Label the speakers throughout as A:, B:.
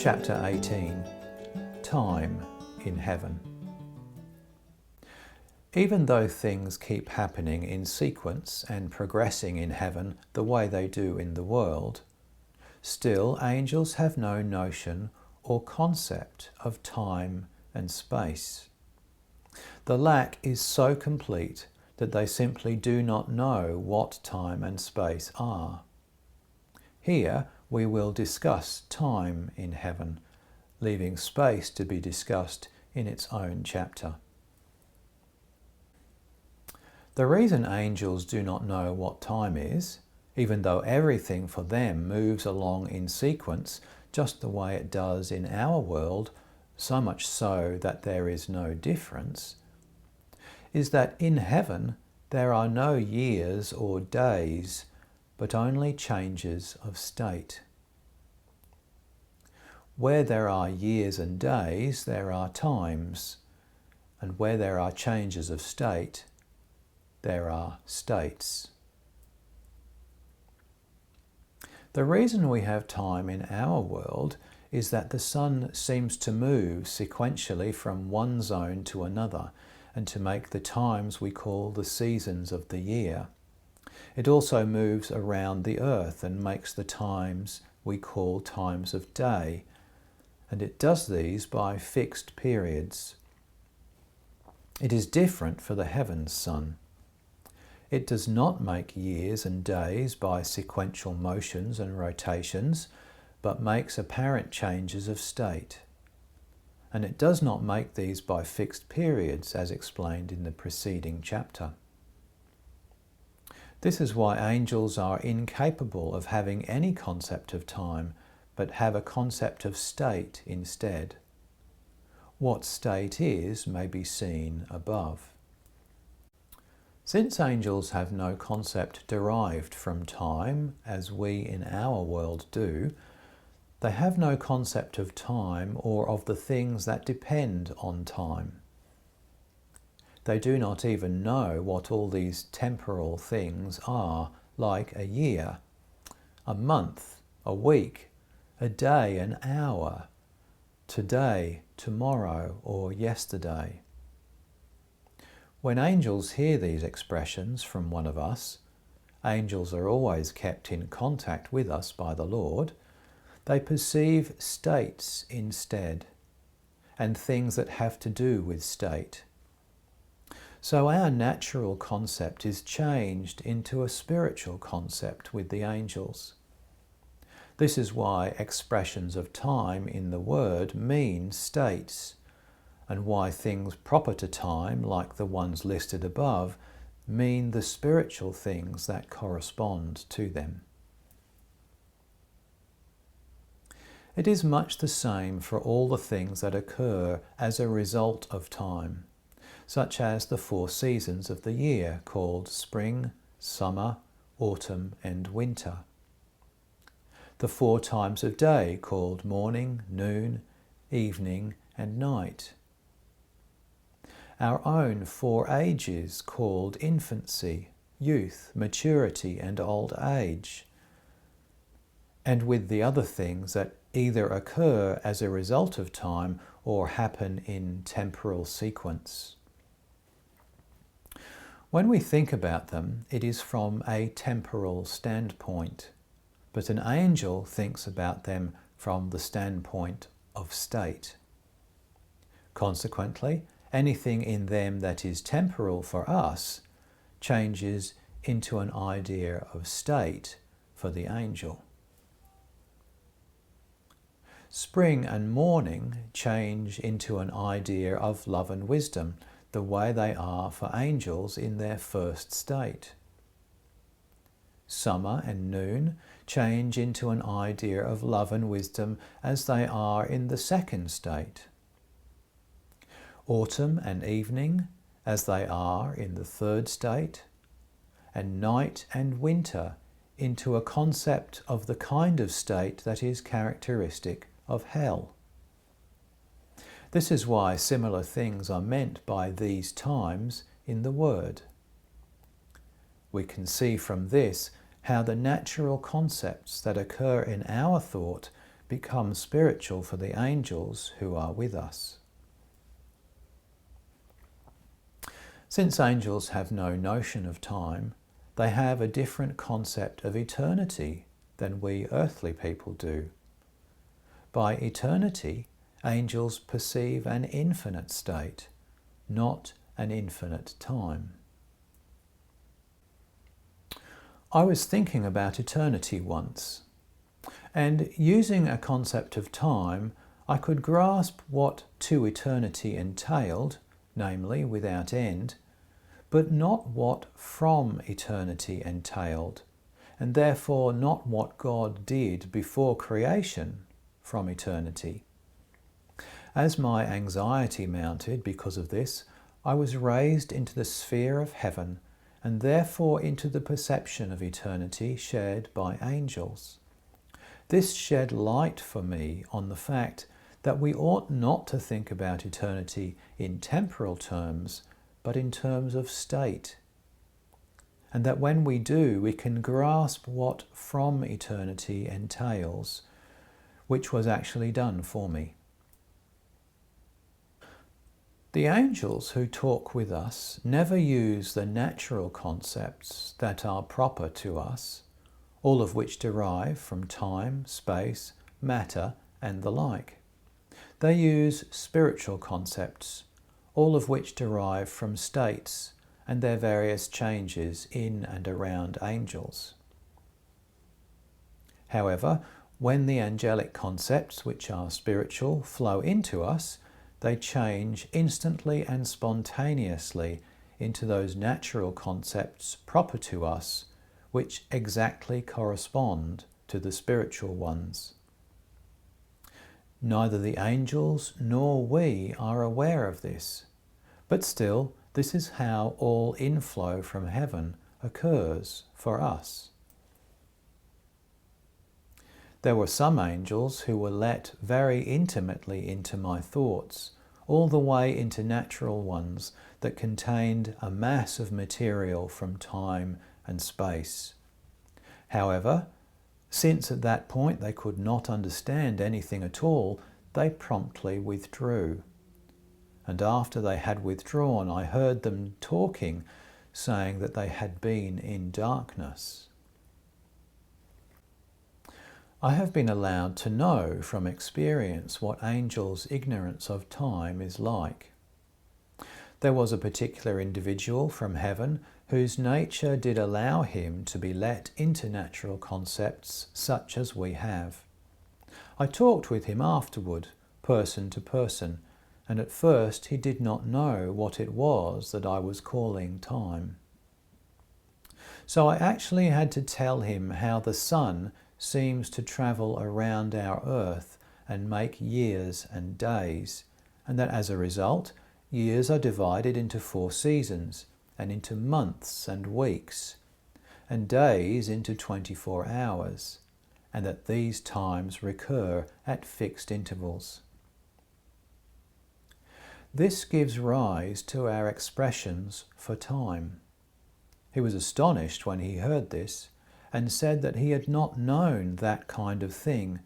A: Chapter 18. Time in Heaven. Even though things keep happening in sequence and progressing in heaven the way they do in the world, still angels have no notion or concept of time and space. The lack is so complete that they simply do not know what time and space are. Here we will discuss time in heaven, leaving space to be discussed in its own chapter. The reason angels do not know what time is, even though everything for them moves along in sequence just the way it does in our world, so much so that there is no difference, is that in heaven there are no years or days, but only changes of state. Where there are years and days, there are times, and where there are changes of state, there are states. The reason we have time in our world is that the sun seems to move sequentially from one zone to another, and to make the times we call the seasons of the year. It also moves around the earth and makes the times we call times of day, and it does these by fixed periods. It is different for the heavens sun. It does not make years and days by sequential motions and rotations, but makes apparent changes of state. And it does not make these by fixed periods, as explained in the preceding chapter. This is why angels are incapable of having any concept of time, but have a concept of state instead. What state is may be seen above. Since angels have no concept derived from time, as we in our world do, they have no concept of time or of the things that depend on time. They do not even know what all these temporal things are, like a year, a month, a week, a day, an hour, today, tomorrow, or yesterday. When angels hear these expressions from one of us, angels are always kept in contact with us by the Lord, they perceive states instead, and things that have to do with state. So our natural concept is changed into a spiritual concept with the angels. This is why expressions of time in the word mean states, and why things proper to time, like the ones listed above, mean the spiritual things that correspond to them. It is much the same for all the things that occur as a result of time, such as the 4 seasons of the year called spring, summer, autumn and winter. The 4 times of day called morning, noon, evening and night. Our own 4 ages called infancy, youth, maturity and old age. And with the other things that either occur as a result of time or happen in temporal sequence. When we think about them, it is from a temporal standpoint, but an angel thinks about them from the standpoint of state. Consequently, anything in them that is temporal for us changes into an idea of state for the angel. Spring and morning change into an idea of love and wisdom, the way they are for angels in their first state. Summer and noon change into an idea of love and wisdom as they are in the second state. Autumn and evening as they are in the third state, and night and winter into a concept of the kind of state that is characteristic of hell. This is why similar things are meant by these times in the Word. We can see from this how the natural concepts that occur in our thought become spiritual for the angels who are with us. Since angels have no notion of time, they have a different concept of eternity than we earthly people do. By eternity, angels perceive an infinite state, not an infinite time. I was thinking about eternity once, and using a concept of time, I could grasp what to eternity entailed, namely without end, but not what from eternity entailed, and therefore not what God did before creation from eternity. As my anxiety mounted because of this, I was raised into the sphere of heaven, and therefore into the perception of eternity shared by angels. This shed light for me on the fact that we ought not to think about eternity in temporal terms, but in terms of state. And that when we do, we can grasp what from eternity entails, which was actually done for me. The angels who talk with us never use the natural concepts that are proper to us, all of which derive from time, space, matter, and the like. They use spiritual concepts, all of which derive from states and their various changes in and around angels. However, when the angelic concepts, which are spiritual, flow into us, they change instantly and spontaneously into those natural concepts proper to us, which exactly correspond to the spiritual ones. Neither the angels nor we are aware of this, but still this is how all inflow from heaven occurs for us. There were some angels who were let very intimately into my thoughts, all the way into natural ones that contained a mass of material from time and space. However, since at that point they could not understand anything at all, they promptly withdrew. And after they had withdrawn, I heard them talking, saying that they had been in darkness. I have been allowed to know from experience what angels' ignorance of time is like. There was a particular individual from heaven whose nature did allow him to be let into natural concepts such as we have. I talked with him afterward, person to person, and at first he did not know what it was that I was calling time. So I actually had to tell him how the sun seems to travel around our earth and make years and days, and that as a result, years are divided into 4 seasons, and into months and weeks, and days into 24 hours, and that these times recur at fixed intervals. This gives rise to our expressions for time. He was astonished when he heard this, and said that he had not known that kind of thing,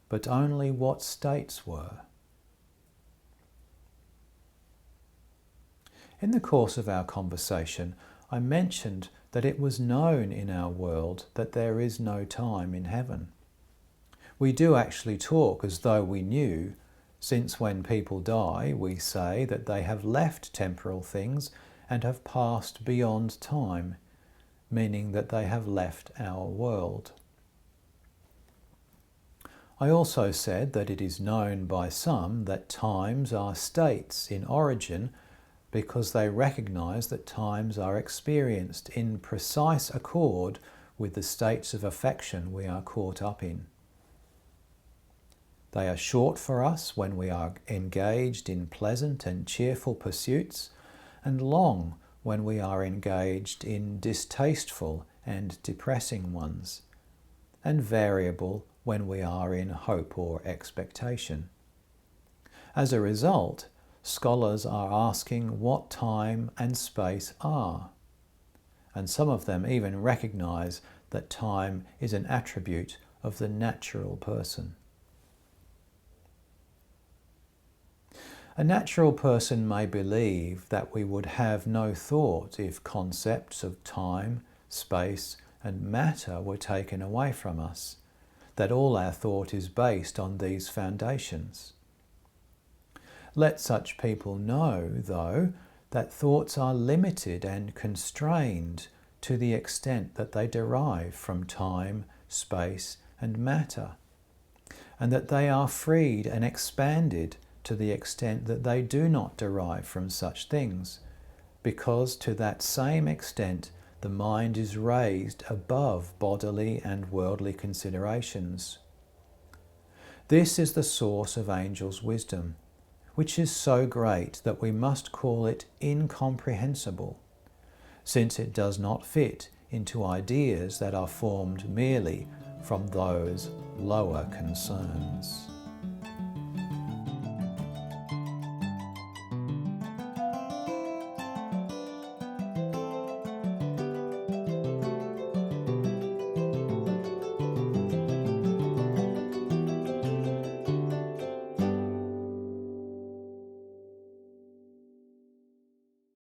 A: but only what states were. In the course of our conversation, I mentioned that it was known in our world that there is no time in heaven. We do actually talk as though we knew, since when people die, we say that they have left temporal things and have passed beyond time, meaning that they have left our world. I also said that it is known by some that times are states in origin because they recognize that times are experienced in precise accord with the states of affection we are caught up in. They are short for us when we are engaged in pleasant and cheerful pursuits, and long when we are engaged in distasteful and depressing ones, and variable when we are in hope or expectation. As a result, scholars are asking what time and space are, and some of them even recognize that time is an attribute of the natural person. A natural person may believe that we would have no thought if concepts of time, space, and matter were taken away from us, that all our thought is based on these foundations. Let such people know, though, that thoughts are limited and constrained to the extent that they derive from time, space, and matter, and that they are freed and expanded to the extent that they do not derive from such things, because to that same extent the mind is raised above bodily and worldly considerations. This is the source of angels' wisdom, which is so great that we must call it incomprehensible, since it does not fit into ideas that are formed merely from those lower concerns.